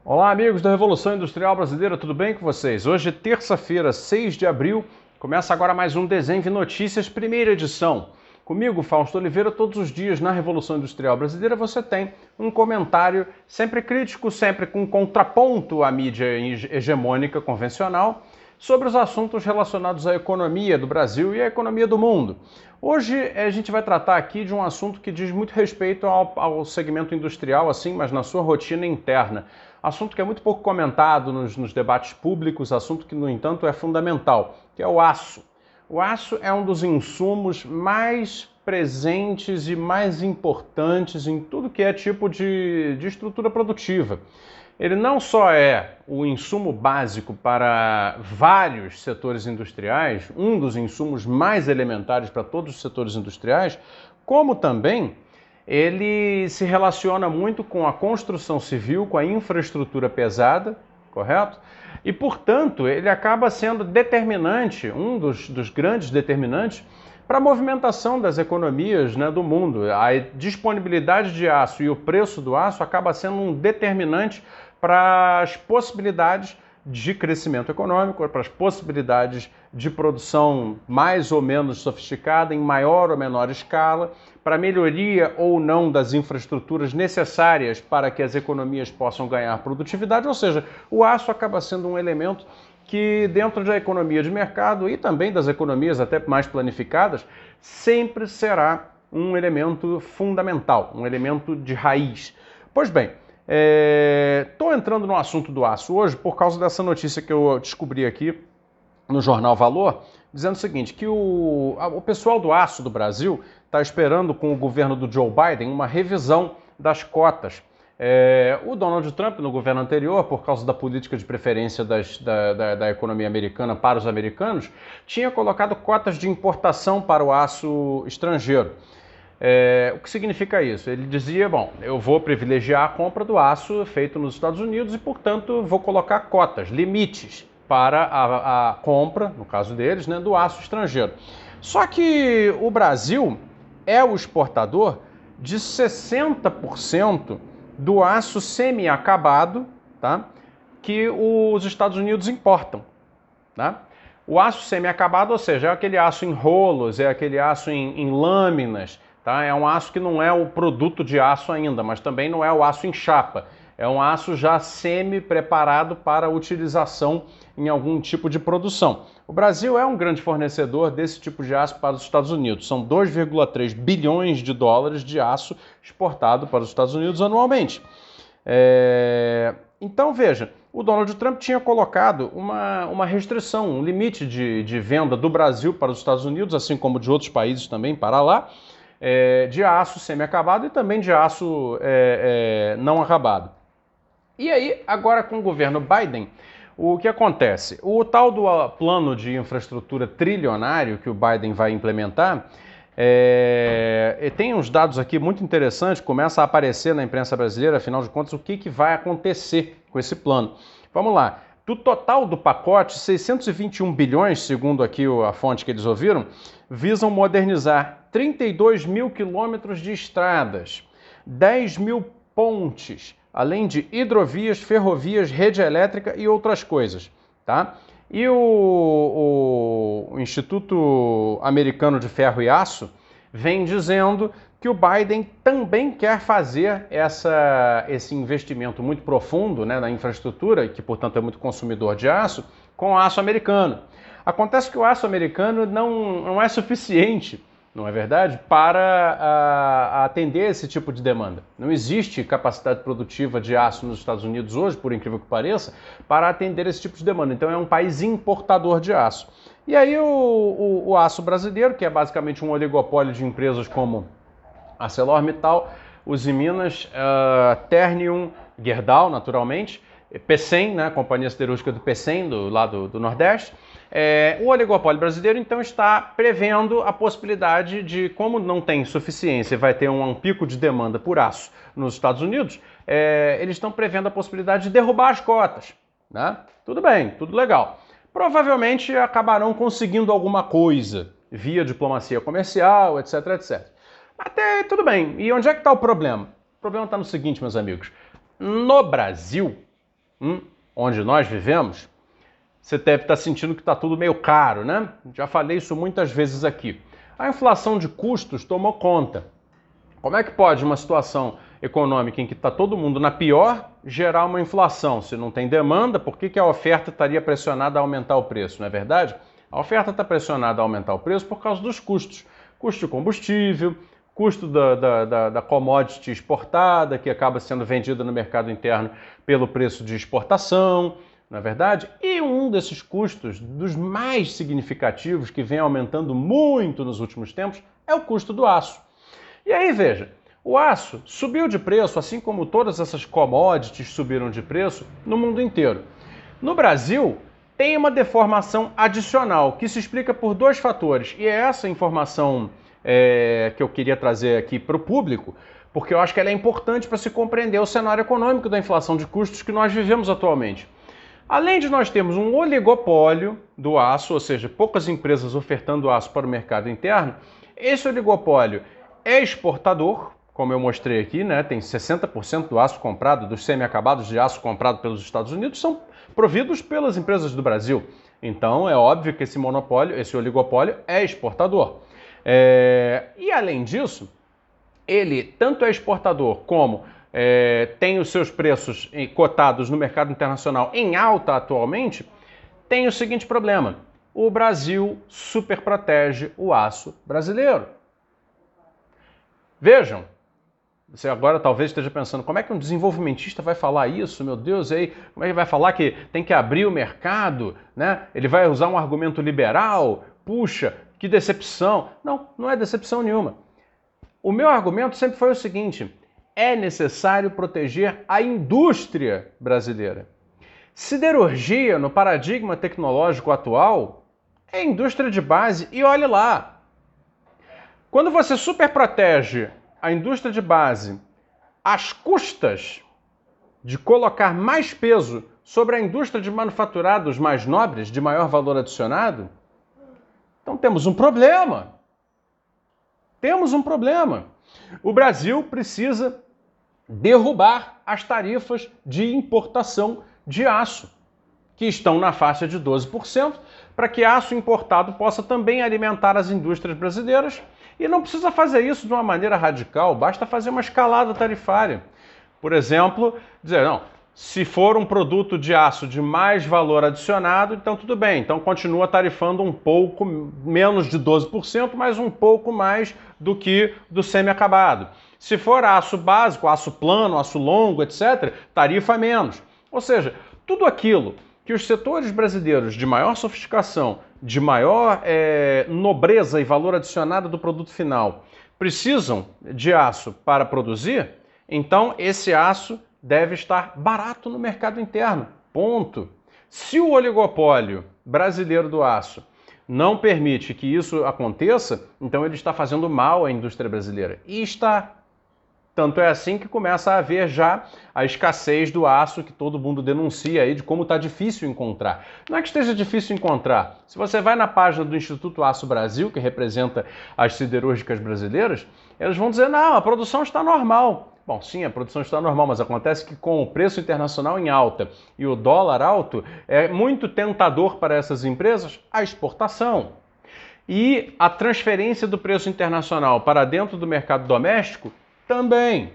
Olá, amigos da Revolução Industrial Brasileira, tudo bem com vocês? Hoje, terça-feira, 6 de abril, começa agora mais um Desenve Notícias, primeira edição. Comigo, Fausto Oliveira, todos os dias na Revolução Industrial Brasileira você tem um comentário sempre crítico, sempre com contraponto à mídia hegemônica convencional, sobre os assuntos relacionados à economia do Brasil e à economia do mundo. Hoje a gente vai tratar aqui de um assunto que diz muito respeito ao segmento industrial, assim, mas na sua rotina interna. Assunto que é muito pouco comentado nos debates públicos, assunto que, no entanto, é fundamental, que é o aço. O aço é um dos insumos mais presentes e mais importantes em tudo que é tipo de estrutura produtiva. Ele não só é o insumo básico para vários setores industriais, um dos insumos mais elementares para todos os setores industriais, como também ele se relaciona muito com a construção civil, com a infraestrutura pesada, correto? E, portanto, ele acaba sendo determinante, um dos grandes determinantes, para a movimentação das economias, né, do mundo. A disponibilidade de aço e o preço do aço acaba sendo um determinante para as possibilidades de crescimento econômico, para as possibilidades de produção mais ou menos sofisticada, em maior ou menor escala, para a melhoria ou não das infraestruturas necessárias para que as economias possam ganhar produtividade, ou seja, o aço acaba sendo um elemento que dentro da economia de mercado e também das economias até mais planificadas, sempre será um elemento fundamental, um elemento de raiz. Pois bem, estou entrando no assunto do aço hoje por causa dessa notícia que eu descobri aqui no Jornal Valor, dizendo o seguinte, que o pessoal do aço do Brasil está esperando com o governo do Joe Biden uma revisão das cotas. O Donald Trump, no governo anterior, por causa da política de preferência da economia americana para os americanos, tinha colocado cotas de importação para o aço estrangeiro. O que significa isso? Ele dizia, bom, eu vou privilegiar a compra do aço feito nos Estados Unidos e, portanto, vou colocar cotas, limites para a compra, no caso deles, né, do aço estrangeiro. Só que o Brasil é o exportador de 60% do aço semi-acabado, tá, que os Estados Unidos importam. Tá? O aço semi-acabado, ou seja, é aquele aço em rolos, é aquele aço em lâminas, tá? É um aço que não é o produto de aço ainda, mas também não é o aço em chapa. É um aço já semi-preparado para utilização em algum tipo de produção. O Brasil é um grande fornecedor desse tipo de aço para os Estados Unidos. São 2,3 bilhões de dólares de aço exportado para os Estados Unidos anualmente. Então, veja, o Donald Trump tinha colocado uma restrição, um limite de venda do Brasil para os Estados Unidos, assim como de outros países também para lá, de aço semi-acabado e também de aço não acabado. E aí, agora com o governo Biden, o que acontece? O tal do plano de infraestrutura trilionário que o Biden vai implementar, tem uns dados aqui muito interessantes, começa a aparecer na imprensa brasileira, afinal de contas, o que vai acontecer com esse plano. Vamos lá. Do total do pacote, 621 bilhões, segundo aqui a fonte que eles ouviram, visam modernizar 32 mil quilômetros de estradas, 10 mil pontes, além de hidrovias, ferrovias, rede elétrica e outras coisas, tá? E o Instituto Americano de Ferro e Aço vem dizendo que o Biden também quer fazer esse investimento muito profundo, né, na infraestrutura, que portanto é muito consumidor de aço, com aço americano. Acontece que o aço americano não é suficiente, não é verdade, para atender esse tipo de demanda. Não existe capacidade produtiva de aço nos Estados Unidos hoje, por incrível que pareça, para atender esse tipo de demanda. Então é um país importador de aço. E aí o aço brasileiro, que é basicamente um oligopólio de empresas como ArcelorMittal, Usiminas, Ternium, Gerdau, naturalmente, Pecém, né, a companhia siderúrgica do Pecém, lá do Nordeste. O oligopólio brasileiro, então, está prevendo a possibilidade de, como não tem suficiência, vai ter um pico de demanda por aço nos Estados Unidos, eles estão prevendo a possibilidade de derrubar as cotas. Né? Tudo bem, tudo legal. Provavelmente acabarão conseguindo alguma coisa via diplomacia comercial, etc, etc. Até tudo bem. E onde é que está o problema? O problema está no seguinte, meus amigos. No Brasil, onde nós vivemos, você deve estar sentindo que está tudo meio caro, né? Já falei isso muitas vezes aqui. A inflação de custos tomou conta. Como é que pode uma situação econômica em que está todo mundo na pior gerar uma inflação? Se não tem demanda, por que a oferta estaria pressionada a aumentar o preço, não é verdade? A oferta está pressionada a aumentar o preço por causa dos custos. Custo de combustível, custo da commodity exportada, que acaba sendo vendida no mercado interno pelo preço de exportação, não é verdade? E um desses custos, dos mais significativos, que vem aumentando muito nos últimos tempos, é o custo do aço. E aí, veja, o aço subiu de preço, assim como todas essas commodities subiram de preço no mundo inteiro. No Brasil, tem uma deformação adicional, que se explica por dois fatores. E é essa informação que eu queria trazer aqui para o público, porque eu acho que ela é importante para se compreender o cenário econômico da inflação de custos que nós vivemos atualmente. Além de nós termos um oligopólio do aço, ou seja, poucas empresas ofertando aço para o mercado interno, esse oligopólio é exportador, como eu mostrei aqui, né? Tem 60% do aço comprado, dos semi-acabados de aço comprado pelos Estados Unidos, são providos pelas empresas do Brasil. Então é óbvio que esse monopólio, esse oligopólio é exportador. E além disso, ele tanto é exportador como tem os seus preços cotados no mercado internacional em alta atualmente, tem o seguinte problema: o Brasil superprotege o aço brasileiro. Vejam, você agora talvez esteja pensando, como é que um desenvolvimentista vai falar isso? Meu Deus, e aí, como é que ele vai falar que tem que abrir o mercado, né? Ele vai usar um argumento liberal? Puxa, que decepção. Não, não é decepção nenhuma. O meu argumento sempre foi o seguinte: é necessário proteger a indústria brasileira. Siderurgia, no paradigma tecnológico atual, é indústria de base e olhe lá. Quando você superprotege a indústria de base às custas de colocar mais peso sobre a indústria de manufaturados mais nobres, de maior valor adicionado, então temos um problema. Temos um problema. O Brasil precisa derrubar as tarifas de importação de aço, que estão na faixa de 12%, para que aço importado possa também alimentar as indústrias brasileiras. E não precisa fazer isso de uma maneira radical, basta fazer uma escalada tarifária. Por exemplo, dizer, não, se for um produto de aço de mais valor adicionado, então tudo bem, então continua tarifando um pouco menos de 12%, mas um pouco mais do que do semi-acabado. Se for aço básico, aço plano, aço longo, etc., tarifa menos. Ou seja, tudo aquilo que os setores brasileiros de maior sofisticação, de maior nobreza e valor adicionado do produto final precisam de aço para produzir, então esse aço deve estar barato no mercado interno. Ponto. Se o oligopólio brasileiro do aço não permite que isso aconteça, então ele está fazendo mal à indústria brasileira. E está. Tanto é assim que começa a haver já a escassez do aço que todo mundo denuncia aí de como está difícil encontrar. Não é que esteja difícil encontrar. Se você vai na página do Instituto Aço Brasil, que representa as siderúrgicas brasileiras, eles vão dizer, não, a produção está normal. Bom, sim, a produção está normal, mas acontece que com o preço internacional em alta e o dólar alto, é muito tentador para essas empresas a exportação. E a transferência do preço internacional para dentro do mercado doméstico também.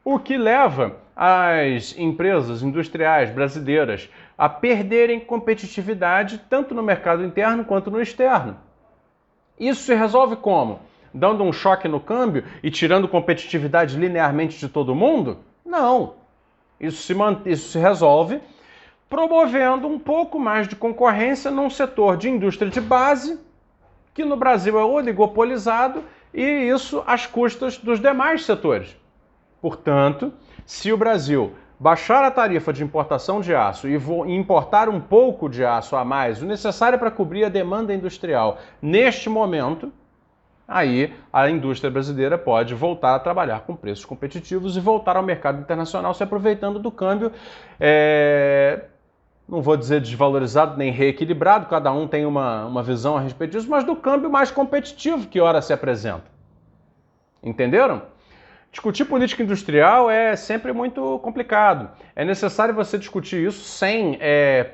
O que leva as empresas industriais brasileiras a perderem competitividade tanto no mercado interno quanto no externo. Isso se resolve como? Dando um choque no câmbio e tirando competitividade linearmente de todo mundo? Não. Isso se resolve promovendo um pouco mais de concorrência num setor de indústria de base, que no Brasil é oligopolizado, e isso às custas dos demais setores. Portanto, se o Brasil baixar a tarifa de importação de aço e importar um pouco de aço a mais, o necessário para cobrir a demanda industrial neste momento, aí a indústria brasileira pode voltar a trabalhar com preços competitivos e voltar ao mercado internacional se aproveitando do câmbio, não vou dizer desvalorizado nem reequilibrado, cada um tem uma visão a respeito disso, mas do câmbio mais competitivo que ora se apresenta. Entenderam? Discutir política industrial é sempre muito complicado. É necessário você discutir isso sem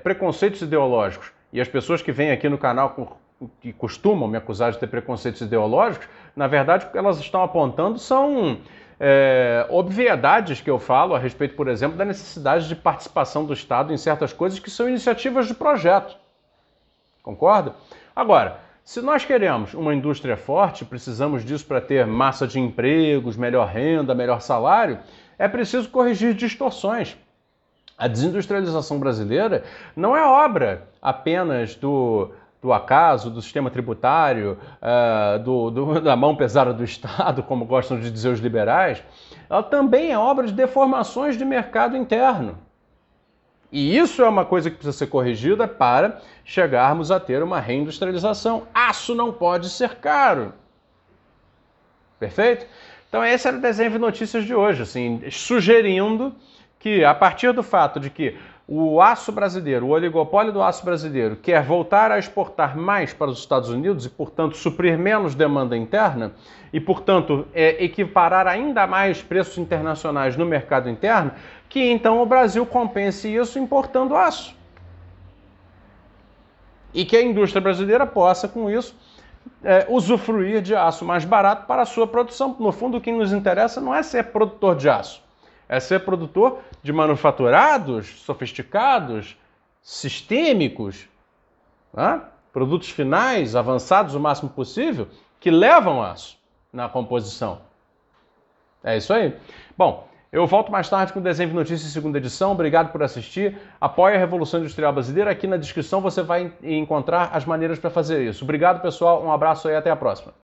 preconceitos ideológicos. E as pessoas que vêm aqui no canal que costumam me acusar de ter preconceitos ideológicos, na verdade, o que elas estão apontando são obviedades que eu falo a respeito, por exemplo, da necessidade de participação do Estado em certas coisas que são iniciativas de projeto. Concorda? Agora, se nós queremos uma indústria forte, precisamos disso para ter massa de empregos, melhor renda, melhor salário, é preciso corrigir distorções. A desindustrialização brasileira não é obra apenas do acaso, do sistema tributário, da mão pesada do Estado, como gostam de dizer os liberais. Ela também é obra de deformações de mercado interno. E isso é uma coisa que precisa ser corrigida para chegarmos a ter uma reindustrialização. Aço não pode ser caro. Perfeito? Então esse era o desenho de notícias de hoje, assim, sugerindo que a partir do fato de que o aço brasileiro, o oligopólio do aço brasileiro, quer voltar a exportar mais para os Estados Unidos e, portanto, suprir menos demanda interna e, portanto, equiparar ainda mais preços internacionais no mercado interno, que então o Brasil compense isso importando aço. E que a indústria brasileira possa, com isso, usufruir de aço mais barato para a sua produção. No fundo, o que nos interessa não é ser produtor de aço, é ser produtor de manufaturados sofisticados, sistêmicos, né? Produtos finais avançados o máximo possível, que levam aço na composição. É isso aí. Bom, eu volto mais tarde com o Desenho de Notícias, segunda edição. Obrigado por assistir. Apoie a Revolução Industrial Brasileira. Aqui na descrição você vai encontrar as maneiras para fazer isso. Obrigado, pessoal. Um abraço e até a próxima.